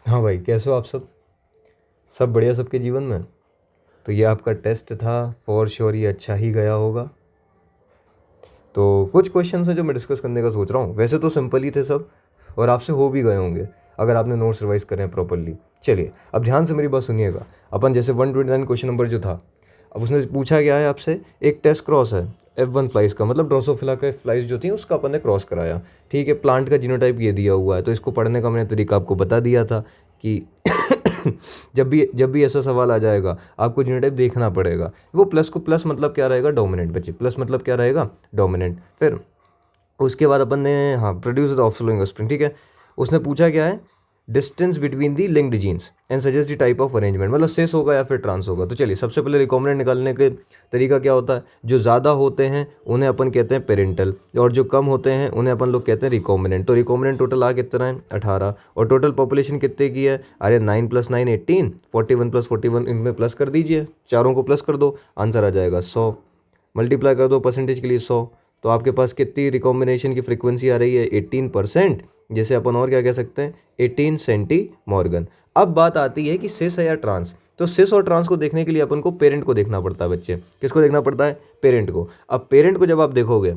हाँ भाई, कैसे हो आप सब? सब बढ़िया सबके जीवन में? तो ये आपका टेस्ट था, फॉर श्योर ये अच्छा ही गया होगा। तो कुछ क्वेश्चन हैं जो मैं डिस्कस करने का सोच रहा हूँ। वैसे तो सिंपल ही थे सब, और आपसे हो भी गए होंगे अगर आपने नोट्स रिवाइज करें हैं प्रॉपरली। चलिए अब ध्यान से मेरी बात सुनिएगा। अपन जैसे 129 क्वेश्चन नंबर जो था, अब उसने पूछा क्या है आपसे, एक टेस्ट क्रॉस है F1 फ्लाइज का, मतलब ड्रोसोफिला के फ्लाइज जो थी उसका अपन ने क्रॉस कराया। ठीक है, प्लांट का जीनोटाइप ये दिया हुआ है, तो इसको पढ़ने का मैंने तरीका आपको बता दिया था कि जब भी ऐसा सवाल आ जाएगा आपको जीनोटाइप देखना पड़ेगा। वो प्लस को प्लस मतलब क्या रहेगा, डोमिनेंट बच्चे, प्लस मतलब क्या रहेगा, डोमिनेंट। फिर उसके बाद अपन ने, हाँ, प्रोड्यूस द ऑफस्प्रिंग स्प्रिंग, ठीक है। उसने पूछा क्या है, distance between the linked genes and suggest the type of arrangement, मतलब सेस होगा या फिर ट्रांस होगा। तो चलिए सबसे पहले रिकॉम्बिनेंट निकालने के तरीका क्या होता है, जो ज़्यादा होते हैं उन्हें अपन कहते हैं पेरेंटल, और जो कम होते हैं उन्हें अपन लोग कहते हैं रिकॉम्बिनेंट। तो रिकॉम्बिनेंट टोटल आ कितना है, 18, और टोटल पॉपुलेशन कितने की है, अरे 9 + 9 18, 41 + 41, इनमें प्लस कर दीजिए, चारों को प्लस कर दो, आंसर आ जाएगा 100। मल्टीप्लाई कर दो परसेंटेज के लिए 100, तो आपके पास कितनी रिकॉम्बिनेशन की फ्रीक्वेंसी आ रही है, 18%, जैसे अपन और क्या कह सकते हैं, 18 सेंटी मॉर्गन। अब बात आती है कि सिस है या ट्रांस। तो सिस और ट्रांस को देखने के लिए अपन को पेरेंट को देखना पड़ता है बच्चे। किसको देखना पड़ता है, पेरेंट को। अब पेरेंट को जब आप देखोगे,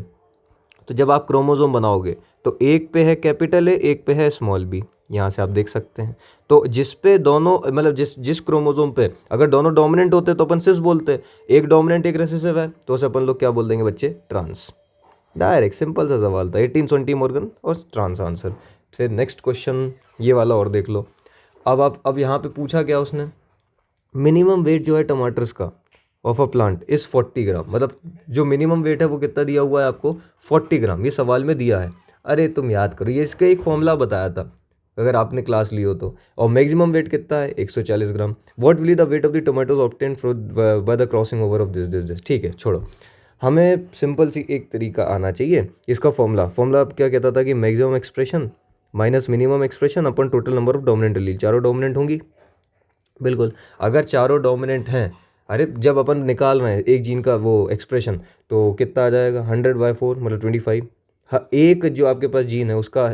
तो जब आप क्रोमोसोम बनाओगे तो एक पे है कैपिटल ए, एक पे है स्मॉल बी, यहाँ से आप देख सकते हैं। तो जिस पे दोनों, मतलब जिस जिस क्रोमोसोम पे अगर दोनों डोमिनेंट होते तो अपन सिस बोलते, एक डोमिनेंट एक रेसेसिव है, तो उसे अपन लोग क्या बोल देंगे बच्चे, ट्रांस। डायरेक्ट सिंपल सा सवाल था, 1820 मॉर्गन और ट्रांस आंसर। फिर नेक्स्ट क्वेश्चन ये वाला और देख लो। अब यहाँ पे पूछा क्या उसने, मिनिमम वेट जो है टमाटर्स का ऑफ अ प्लांट इज़ 40 ग्राम, मतलब जो मिनिमम वेट है वो कितना दिया हुआ है आपको, 40 ग्राम, ये सवाल में दिया है। अरे तुम याद करो, ये इसका एक फॉर्मूला बताया था अगर आपने क्लास ली हो तो। और मैक्सिमम वेट कितना है, 140 gram. What will the weight of the tomatoes obtain by the crossing over of this. ठीक है, छोड़ो, हमें सिंपल सी एक तरीका आना चाहिए इसका। फॉर्मूला क्या कहता था कि maximum expression minus minimum expression upon total number of dominant allele, चारों डोमिनेंट होंगी, बिल्कुल। अगर चारों डोमिनेंट हैं, अरे जब अपन निकाल रहे हैं एक जीन का वो एक्सप्रेशन, तो कितना आ जाएगा, 100/4 मतलब 25। हाँ, एक जो आपके पास जीन है उसका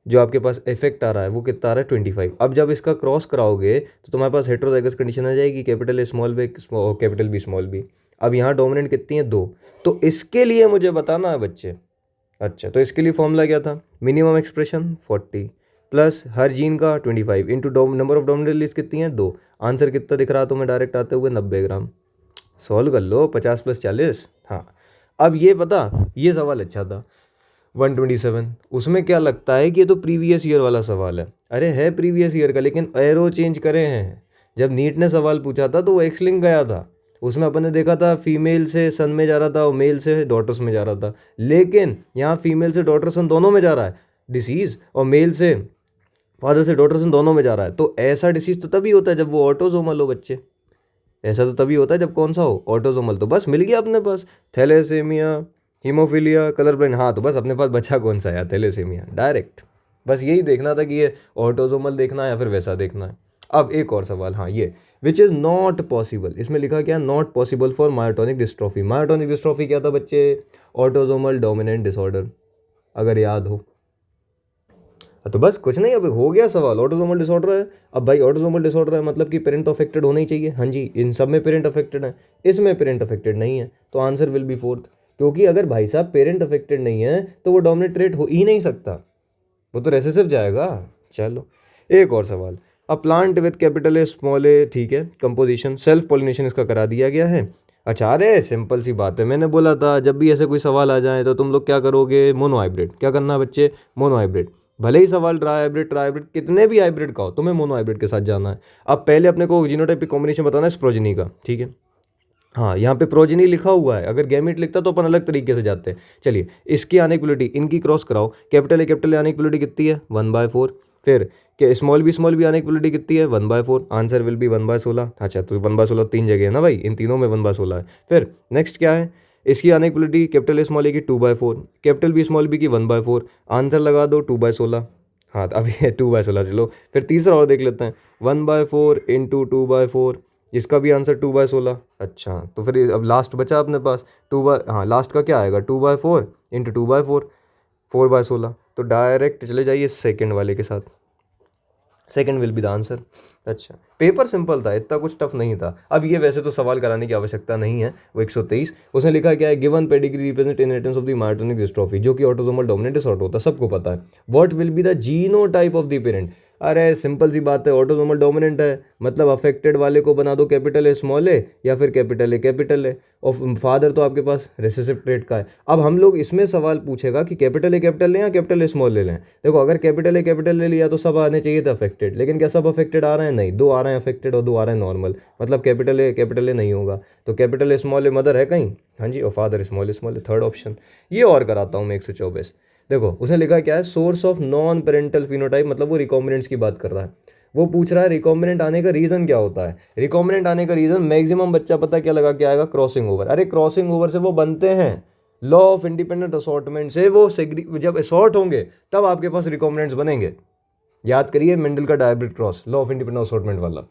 जो आपके पास इफेक्ट आ रहा है वो कितना आ रहा है, 25। अब जब इसका क्रॉस कराओगे तो तुम्हारे पास हेट्रोजाइगस कंडीशन आ जाएगी, capital A small B, capital B small B. अब यहाँ डोमिनेंट कितनी है, 2। तो इसके लिए मुझे बताना है बच्चे। अच्छा, तो इसके लिए फॉर्मूला क्या था, मिनिमम एक्सप्रेशन 40 प्लस हर जीन का 25 into number of dominant alleles कितनी है, 2। आंसर कितना दिख रहा तुम्हें डायरेक्ट आते हुए, 90 ग्राम। सॉल्व कर लो, 50 + 40। हाँ, अब ये पता, ये सवाल अच्छा था 127, उसमें क्या लगता है कि ये तो प्रीवियस ईयर वाला सवाल है। अरे है प्रीवियस ईयर का, लेकिन एरो चेंज करे हैं। जब नीट ने सवाल पूछा था तो वो एक्सलिंग गया था, उसमें अपन ने देखा था फीमेल से सन में जा रहा था और मेल से डॉटर्स में जा रहा था, लेकिन यहाँ फीमेल से डॉटर सन दोनों में जा रहा है डिसीज, और मेल से फादर से डॉटर सन दोनों में जा रहा है। तो ऐसा डिसीज तो तभी होता है जब वो ऑटोजोमल हो बच्चे। ऐसा तो तभी होता है जब कौन सा हो, ऑटोजोमल। तो बस मिल गया अपने पास, थैलेसेमिया, हीमोफीलिया, कलर ब्लाइंड। हाँ, तो बस अपने पास बचा कौन सा है, थैलेसेमिया, डायरेक्ट। बस यही देखना था कि ये ऑटोजोमल देखना है या फिर वैसा देखना है। अब एक और सवाल, हाँ ये, विच इज़ नॉट पॉसिबल, इसमें लिखा क्या, not possible for myotonic dystrophy. Myotonic dystrophy क्या था बच्चे, ऑटोजोमल डोमिनेंट डिसऑर्डर, अगर याद हो। तो बस कुछ नहीं, अब हो गया सवाल, ऑटोसोमल डिसऑर्डर है। अब भाई ऑटोसोमल डिसऑर्डर है मतलब कि पेरेंट अफेक्टेड होना ही चाहिए। हाँ जी, इन सब में पेरेंट अफेक्टेड है, इसमें पेरेंट अफेक्टेड नहीं है, तो आंसर विल बी फोर्थ। क्योंकि अगर भाई साहब पेरेंट अफेक्टेड नहीं है तो वो डोमिनेंट ट्रेट हो ही नहीं सकता, वो तो रेसेसिव जाएगा। चलो एक और सवाल, a plant with capital A small A, ठीक है, कंपोजिशन सेल्फ पॉलिनेशन इसका करा दिया गया है। अच्छा, अरे सिंपल सी बात है, मैंने बोला था जब भी ऐसे कोई सवाल आ जाए तो तुम लोग क्या करोगे, मोनो हाइब्रिड। क्या करना है बच्चे, मोनो हाइब्रिड। भले ही सवाल ट्राई हाइब्रिड, ट्राई हाइब्रिड, कितने भी हाइब्रिड का हो, तुम्हें मोनो हाइब्रिड के साथ जाना है। अब पहले अपने को जीनोटाइपिक कॉम्बिनेशन बताना है प्रोजेनी का, ठीक है। हाँ, यहाँ पे प्रोजेनी लिखा हुआ है, अगर गैमेट लिखता तो अपन अलग तरीके से जाते हैं। चलिए, इसकी आने की प्रोबेबिलिटी, इनकी क्रॉस कराओ, कैपिटल ए आने की प्रोबेबिलिटी कितनी है, 1/4। फिर के स्मॉल बी आने की प्रोबेबिलिटी कितनी है, 1/4। Answer will be 1/16। अच्छा, तो 1/16 तीन जगह है ना भाई, इन तीनों में 1/16 है। फिर नेक्स्ट क्या है, इसकी आने की प्रोबेबिलिटी कैपिटल ए स्मॉल ए की 2/4, कैपिटल बी स्मॉल बी की 1/4। आंसर लगा दो 2/16। हाँ, तो अभी 2/16। चलो फिर तीसरा और देख लेते हैं, 1/4 इंटू 2/4, इसका भी आंसर 2/16। अच्छा, तो फिर अब लास्ट बचा अपने पास हाँ, लास्ट का क्या आएगा, 2/4 इंटू 2/4, 4/16। तो डायरेक्ट चले जाइए सेकंड वाले के साथ। Second will be the answer. अच्छा, पेपर सिंपल था, इतना कुछ टफ नहीं था। अब ये वैसे तो सवाल कराने की आवश्यकता नहीं है। वो 123 उसने लिखा क्या है, given pedigree represent inheritance of the myotonic dystrophy, जो कि ऑटोसोमल डोमिनेंट डिसऑर्डर होता है, सबको पता है। What will be the genotype of the parent, अरे सिंपल सी बात है, ऑटोसोमल डोमिनेंट है मतलब अफेक्टेड वाले को बना दो कैपिटल ए स्मॉल ए या फिर कैपिटल ए, और फादर तो आपके पास रिसेसिव ट्रेट का है। अब हम लोग इसमें सवाल पूछेगा कि कैपिटल ए कैपिटल लें या कैपिटल ए स्मॉल ले लें। देखो अगर कैपिटल ए कैपिटल ले लिया तो सब आने चाहिए थे अफेक्टेड, लेकिन क्या सब अफेक्टेड आ रहे हैं? नहीं, दो आ रहे हैं अफेक्टेड और दो आ रहे हैं नॉर्मल, मतलब कैपिटल ए नहीं होगा। तो capital A small a mother है कहीं, हाँ जी, और फादर स्मॉल ए थर्ड ऑप्शन। ये और कराता हूँ मैं 124। देखो उसने लिखा क्या है, source of non parental phenotype, मतलब वो रिकॉम्बिनेंट्स की बात कर रहा है। वो पूछ रहा है रिकॉम्बिनेंट आने का रीजन क्या होता है। रिकॉम्बिनेंट आने का रीजन मैक्सिमम बच्चा पता क्या लगा के आएगा, क्रॉसिंग ओवर। अरे क्रॉसिंग ओवर से वो बनते हैं, लॉ ऑफ इंडिपेंडेंट असॉर्टमेंट से वो जब असॉर्ट होंगे तब आपके पास रिकॉम्बिनेंट्स बनेंगे। याद करिए मेंडल का dihybrid cross, law of independent assortment वाला,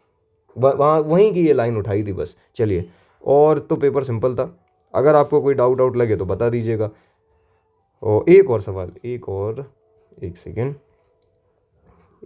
वहाँ वहीं की ये लाइन उठाई थी बस। चलिए, और तो पेपर सिंपल था, अगर आपको कोई डाउट लगे तो बता दीजिएगा। और एक और सवाल, एक सेकेंड,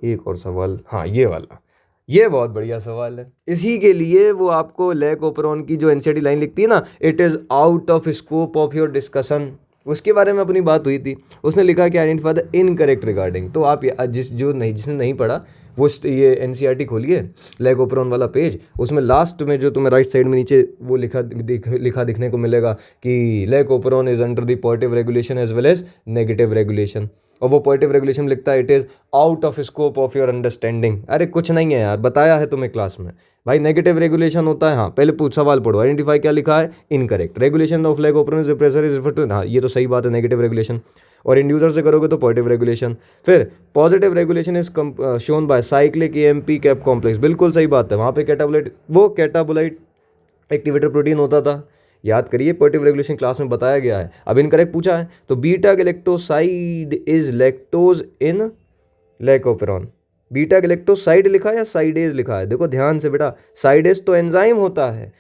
एक और सवाल, हाँ ये वाला, ये बहुत बढ़िया सवाल है। इसी के लिए वो आपको लैक ओपरॉन की जो एनसीईआरटी लाइन लिखती है ना, it is out of scope of your discussion, उसके बारे में अपनी बात हुई थी। उसने लिखा कि आइडेंटिफाई द इनकरेक्ट रिगार्डिंग। तो आप जिसने नहीं पढ़ा वो ये एनसीईआरटी खोलिए, लैक ओपरॉन वाला पेज, उसमें लास्ट में जो तुम्हें राइट साइड में नीचे वो लिखा दिखने को मिलेगा कि lac operon is under the positive regulation as well as negative regulation. और वो पॉजिटिव रेगुलेशन लिखता है it is out of scope of your understanding. अरे कुछ नहीं है यार, बताया है तुम्हें क्लास में भाई, नेगेटिव रेगुलेशन होता है। हाँ पहले सवाल पढ़ो, आइडेंटिफाई क्या लिखा है, incorrect. Regulation of lac operon is pressure is refer to, हाँ ये तो सही बात है, नेगेटिव रेगुलेशन। और इंड्यूसर से करोगे तो पॉजिटिव रेगुलेशन। फिर positive regulation is shown by cyclic AMP cap complex, बिल्कुल सही बात है, वहाँ पे कैटाबोलाइट एक्टिवेटर प्रोटीन होता था। याद करिए पॉजिटिव रेगुलेशन क्लास में बताया गया है। अब इनकरेक्ट पूछा है तो beta galactoside is lactose in lac operon. Beta galactoside लिखा है या साइडेज लिखा है? देखो ध्यान से बेटा, साइडेज तो एंजाइम होता है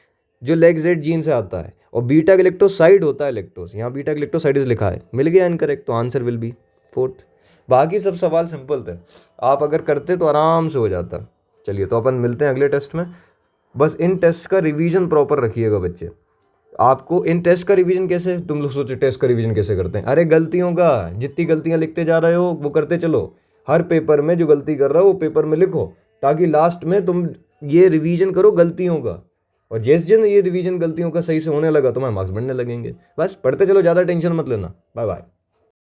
जो लैक्जेट जीन से आता है, और बीटा गैलेक्टोसाइड होता है लैक्टोज। यहाँ बीटा गैलेक्टोसाइड लिखा है, मिल गया इनकरेक्ट, तो आंसर विल बी फोर्थ। बाकी सब सवाल सिंपल थे, आप अगर करते तो आराम से हो जाता। चलिए तो अपन मिलते हैं अगले टेस्ट में। बस इन टेस्ट का रिवीजन प्रॉपर रखिएगा बच्चे। आपको इन टेस्ट का रिवीजन कैसे, तुम लोग सोचो टेस्ट का रिवीजन कैसे करते हैं? अरे गलतियों का, जितनी गलतियां लिखते जा रहे हो वो करते चलो। हर पेपर में जो गलती कर रहे हो वो पेपर में लिखो, ताकि लास्ट में तुम ये रिवीजन करो गलतियों का। और जिस दिन ये रिवीजन गलतियों का सही से होने लगा तुम्हारे मार्क्स बढ़ने लगेंगे। बस पढ़ते चलो, ज़्यादा टेंशन मत लेना। Bye bye.